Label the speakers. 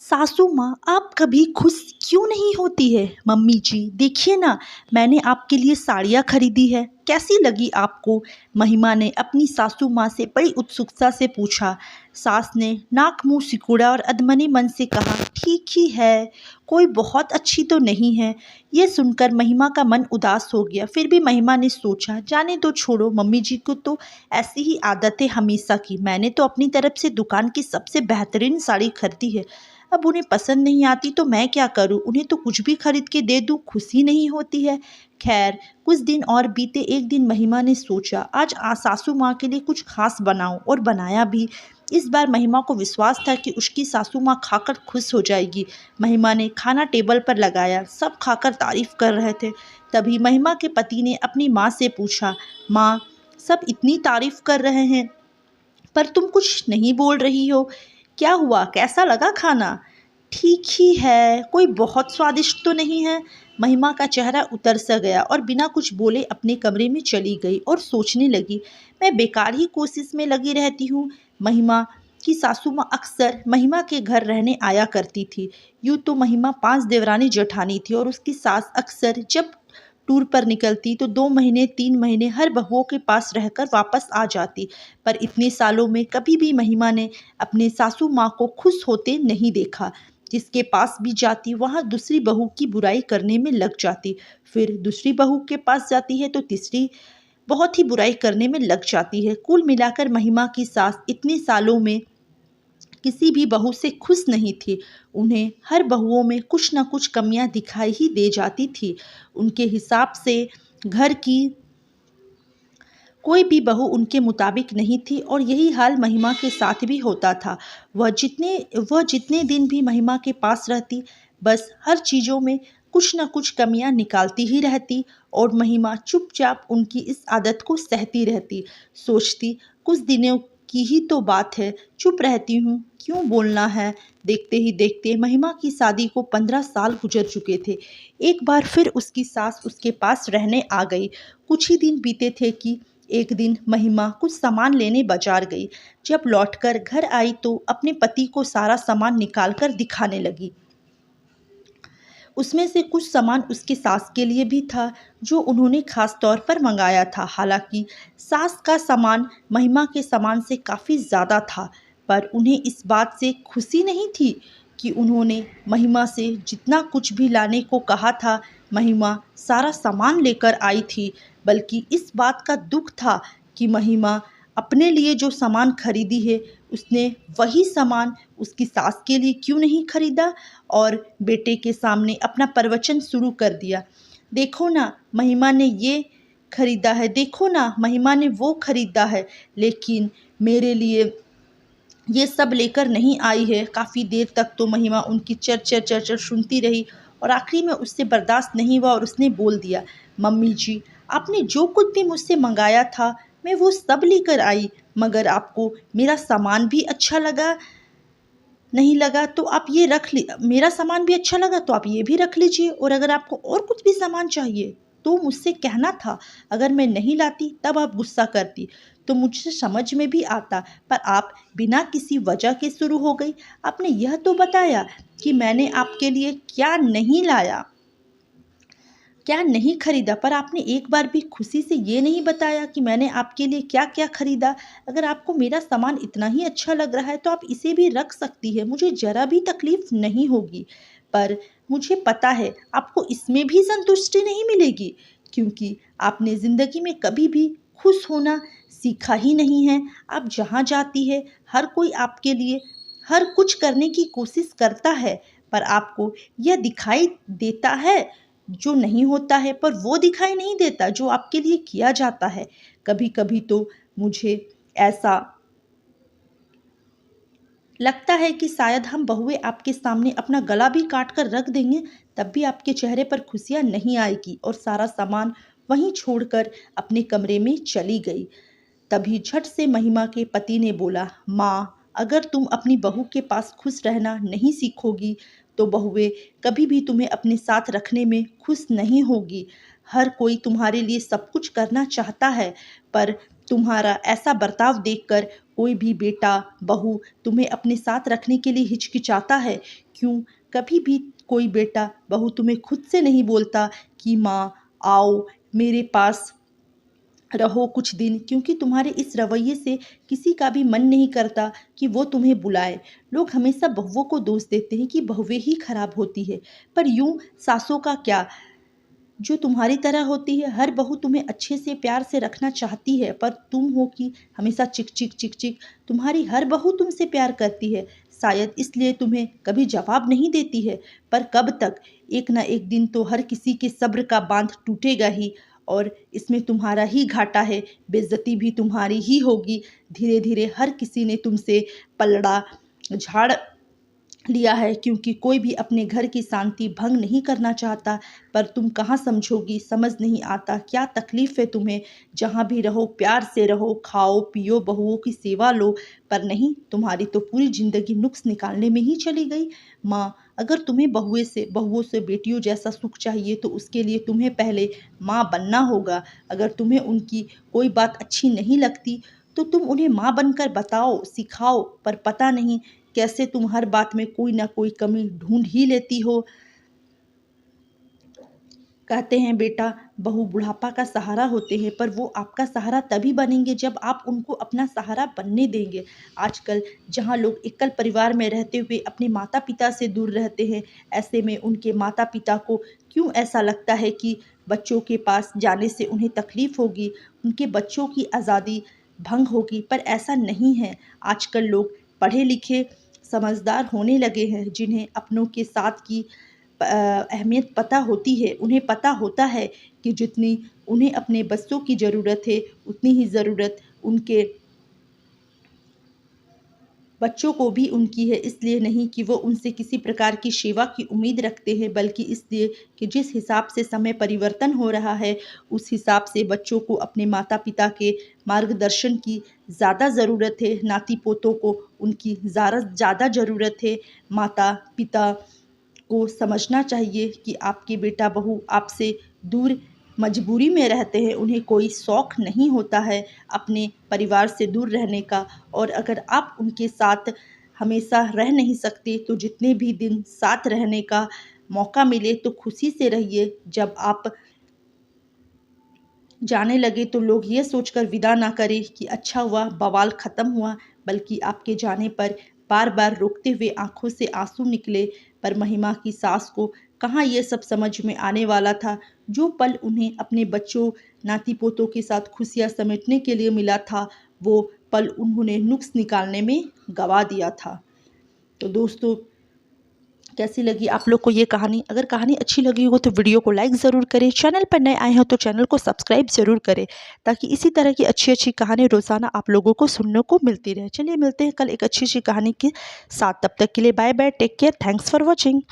Speaker 1: सासू माँ, आप कभी खुश क्यों नहीं होती है? मम्मी जी देखिए ना, मैंने आपके लिए साड़ियाँ खरीदी है, कैसी लगी आपको? महिमा ने अपनी सासू माँ से बड़ी उत्सुकता से पूछा। सास ने नाक मुंह सिकोड़ा और अधमने मन से कहा, ठीक ही है, कोई बहुत अच्छी तो नहीं है। ये सुनकर महिमा का मन उदास हो गया। फिर भी महिमा ने सोचा, जाने दो, छोड़ो, मम्मी जी को तो ऐसी ही आदत है हमेशा की। मैंने तो अपनी तरफ से दुकान की सबसे बेहतरीन साड़ी खरीदी है, अब उन्हें पसंद नहीं आती तो मैं क्या करूं? उन्हें तो कुछ भी खरीद के दे दूं, खुशी नहीं होती है। खैर, कुछ दिन और बीते। एक दिन महिमा ने सोचा, आज सासू माँ के लिए कुछ खास बनाऊं, और बनाया भी। इस बार महिमा को विश्वास था कि उसकी सासू माँ खाकर खुश हो जाएगी। महिमा ने खाना टेबल पर लगाया, सब खाकर तारीफ कर रहे थे। तभी महिमा के पति ने अपनी माँ से पूछा, माँ, सब इतनी तारीफ कर रहे हैं पर तुम कुछ नहीं बोल रही हो, क्या हुआ? कैसा लगा खाना? ठीक ही है, कोई बहुत स्वादिष्ट तो नहीं है। महिमा का चेहरा उतर सा गया और बिना कुछ बोले अपने कमरे में चली गई और सोचने लगी, मैं बेकार ही कोशिश में लगी रहती हूँ। महिमा की सासू माँ अक्सर महिमा के घर रहने आया करती थी। यूँ तो महिमा 5 देवरानी जेठानी थी और उसकी सास अक्सर जब टूर पर निकलती तो 2 महीने 3 महीने हर बहुओं के पास रहकर वापस आ जाती। पर इतने सालों में कभी भी महिमा ने अपने सासू माँ को खुश होते नहीं देखा। जिसके पास भी जाती वहाँ दूसरी बहू की बुराई करने में लग जाती, फिर दूसरी बहू के पास जाती है तो तीसरी बहुत ही बुराई करने में लग जाती है। कुल मिलाकर महिमा की सास इतने सालों में किसी भी बहू से खुश नहीं थी। उन्हें हर बहुओं में कुछ न कुछ कमियां दिखाई ही दे जाती थी। उनके हिसाब से घर की कोई भी बहू उनके मुताबिक नहीं थी और यही हाल महिमा के साथ भी होता था। वह जितने दिन भी महिमा के पास रहती, बस हर चीज़ों में कुछ न कुछ कमियां निकालती ही रहती और महिमा चुपचाप उनकी इस आदत को सहती रहती। सोचती, कुछ दिनों की ही तो बात है, चुप रहती हूँ, क्यों बोलना है। देखते ही देखते महिमा की शादी को 15 साल गुजर चुके थे। एक बार फिर उसकी सास उसके पास रहने आ गई। कुछ ही दिन बीते थे कि एक दिन महिमा कुछ सामान लेने बाजार गई। जब लौटकर घर आई तो अपने पति को सारा सामान निकालकर दिखाने लगी। उसमें से कुछ सामान उसकी सास के लिए भी था, जो उन्होंने खास तौर पर मंगाया था। हालांकि सास का सामान महिमा के सामान से काफ़ी ज़्यादा था, पर उन्हें इस बात से खुशी नहीं थी कि उन्होंने महिमा से जितना कुछ भी लाने को कहा था, महिमा सारा सामान लेकर आई थी। बल्कि इस बात का दुख था कि महिमा अपने लिए जो सामान खरीदी है, उसने वही सामान उसकी सास के लिए क्यों नहीं खरीदा और बेटे के सामने अपना प्रवचन शुरू कर दिया। देखो ना, महिमा ने ये खरीदा है, देखो ना, महिमा ने वो खरीदा है, लेकिन मेरे लिए ये सब लेकर नहीं आई है। काफ़ी देर तक तो महिमा उनकी चर चर सुनती रही और आखिरी में उससे बर्दाश्त नहीं हुआ और उसने बोल दिया, मम्मी जी, आपने जो कुछ भी मुझसे मंगाया था मैं वो सब लेकर आई, मगर आपको मेरा सामान भी अच्छा लगा नहीं लगा तो आप ये रख ली, मेरा सामान भी अच्छा लगा तो आप ये भी रख लीजिए, और अगर आपको और कुछ भी सामान चाहिए तो मुझसे कहना था। अगर मैं नहीं लाती तब आप गुस्सा करती तो मुझसे समझ में भी आता, पर आप बिना किसी वजह के शुरू हो गई। आपने यह तो बताया कि मैंने आपके लिए क्या नहीं लाया, क्या नहीं खरीदा, पर आपने एक बार भी खुशी से ये नहीं बताया कि मैंने आपके लिए क्या क्या खरीदा। अगर आपको मेरा सामान इतना ही अच्छा लग रहा है तो आप इसे भी रख सकती है, मुझे ज़रा भी तकलीफ़ नहीं होगी। पर मुझे पता है आपको इसमें भी संतुष्टि नहीं मिलेगी, क्योंकि आपने ज़िंदगी में कभी भी खुश होना सीखा ही नहीं है। आप जहाँ जाती है हर कोई आपके लिए हर कुछ करने की कोशिश करता है, पर आपको यह दिखाई देता है जो नहीं होता है, पर वो दिखाई नहीं देता जो आपके लिए किया जाता है। कभी कभी तो मुझे ऐसा लगता है कि शायद हम बहुएं आपके सामने अपना गला भी काट कर रख देंगे, तब भी आपके चेहरे पर खुशियाँ नहीं आएगी, और सारा सामान वहीं छोड़कर अपने कमरे में चली गई। तभी झट से महिमा के पति ने बोला, माँ, अगर तुम अपनी बहू के पास खुश रहना नहीं सीखोगी तो बहुएं कभी भी तुम्हें अपने साथ रखने में खुश नहीं होगी। हर कोई तुम्हारे लिए सब कुछ करना चाहता है, पर तुम्हारा ऐसा बर्ताव देखकर कोई भी बेटा बहू तुम्हें अपने साथ रखने के लिए हिचकिचाता है। क्यों कभी भी कोई बेटा बहू तुम्हें खुद से नहीं बोलता कि माँ आओ मेरे पास रहो कुछ दिन, क्योंकि तुम्हारे इस रवैये से किसी का भी मन नहीं करता कि वो तुम्हें बुलाए। लोग हमेशा बहुओं को दोष देते हैं कि बहुएं ही खराब होती है, पर यूं सासों का क्या, जो तुम्हारी तरह होती है। हर बहू तुम्हें अच्छे से प्यार से रखना चाहती है, पर तुम हो कि हमेशा चिक चिक चिक चिक। तुम्हारी हर बहू तुमसे प्यार करती है, शायद इसलिए तुम्हें कभी जवाब नहीं देती है। पर कब तक, एक ना एक दिन तो हर किसी के सब्र का बांध टूटेगा ही, और इसमें तुम्हारा ही घाटा है। बेइज्जती भी तुम्हारी ही होगी। धीरे धीरे हर किसी ने तुमसे पलड़ा झाड़ लिया है, क्योंकि कोई भी अपने घर की शांति भंग नहीं करना चाहता। पर तुम कहाँ समझोगी, समझ नहीं आता क्या तकलीफ़ है तुम्हें। जहाँ भी रहो प्यार से रहो, खाओ पियो, बहुओं की सेवा लो। पर नहीं, तुम्हारी तो पूरी ज़िंदगी नुक्स निकालने में ही चली गई। माँ, अगर तुम्हें बहुओं से बेटियों जैसा सुख चाहिए तो उसके लिए तुम्हें पहले माँ बनना होगा। अगर तुम्हें उनकी कोई बात अच्छी नहीं लगती तो तुम उन्हें माँ बनकर बताओ, सिखाओ। पर पता नहीं कैसे तुम हर बात में कोई ना कोई कमी ढूंढ ही लेती हो। कहते हैं बेटा बहू बुढ़ापा का सहारा होते हैं, पर वो आपका सहारा तभी बनेंगे जब आप उनको अपना सहारा बनने देंगे। आजकल जहाँ लोग एकल परिवार में रहते हुए अपने माता पिता से दूर रहते हैं, ऐसे में उनके माता पिता को क्यों ऐसा लगता है कि बच्चों के पास जाने से उन्हें तकलीफ़ होगी, उनके बच्चों की आज़ादी भंग होगी। पर ऐसा नहीं है। आजकल लोग पढ़े लिखे समझदार होने लगे हैं, जिन्हें अपनों के साथ की अहमियत पता होती है। उन्हें पता होता है कि जितनी उन्हें अपने बच्चों की ज़रूरत है, उतनी ही ज़रूरत उनके बच्चों को भी उनकी है। इसलिए नहीं कि वो उनसे किसी प्रकार की सेवा की उम्मीद रखते हैं, बल्कि इसलिए कि जिस हिसाब से समय परिवर्तन हो रहा है, उस हिसाब से बच्चों को अपने माता पिता के मार्गदर्शन की ज़्यादा ज़रूरत है। नाती पोतों को उनकी ज़्यादा ज़रूरत है। माता पिता को समझना चाहिए कि आपके बेटा बहू आपसे दूर मजबूरी में रहते हैं, उन्हें कोई शौक़ नहीं होता है अपने परिवार से दूर रहने का। और अगर आप उनके साथ हमेशा रह नहीं सकते तो जितने भी दिन साथ रहने का मौका मिले तो खुशी से रहिए। जब आप जाने लगे तो लोग ये सोचकर विदा ना करें कि अच्छा हुआ बवाल ख़त्म हुआ, बल्कि आपके जाने पर बार बार रोकते हुए आंखों से आंसू निकले। पर महिमा की सास को कहाँ ये सब समझ में आने वाला था। जो पल उन्हें अपने बच्चों नाती पोतों के साथ खुशियाँ समेटने के लिए मिला था, वो पल उन्होंने नुक्स निकालने में गंवा दिया था। तो दोस्तों, कैसी लगी आप लोग को ये कहानी? अगर कहानी अच्छी लगी हो तो वीडियो को लाइक ज़रूर करें। चैनल पर नए आए हो तो चैनल को सब्सक्राइब ज़रूर करें, ताकि इसी तरह की अच्छी अच्छी कहानी रोज़ाना आप लोगों को सुनने को मिलती रहे। चलिए मिलते हैं कल एक अच्छी अच्छी कहानी के साथ। तब तक के लिए bye bye, take care, thanks for watching.